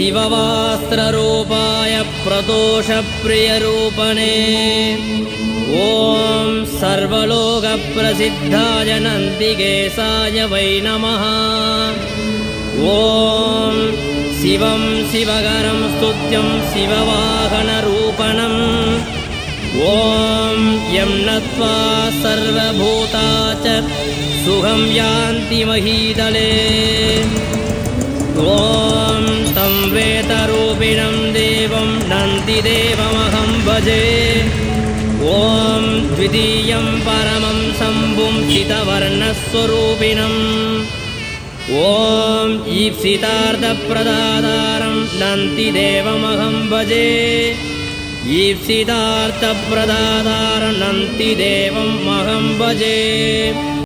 शिववास्त्ररूपाय प्रदोषप्रियरूपणे ॐ सर्वलोकप्रसिद्धाय नन्दिकेशाय वै नमः। ॐ शिवं शिवकरं स्तुत्यं शिववाहनरूपणम् ॐ यं नत्वा सर्वभूता च सुखं यान्ति महीतले। ॐ तं वेदरूपिणं देवं नन्दिदेवमहं भजे। ॐ द्वितीयं परमं शम्भुं चितवर्णस्वरूपिणम् ॐ ईप्सितार्थप्रदातारं नन्दिदेवमहं भजे। ईप्सितार्थप्रदातारं नन्दिदेवमहं भजे।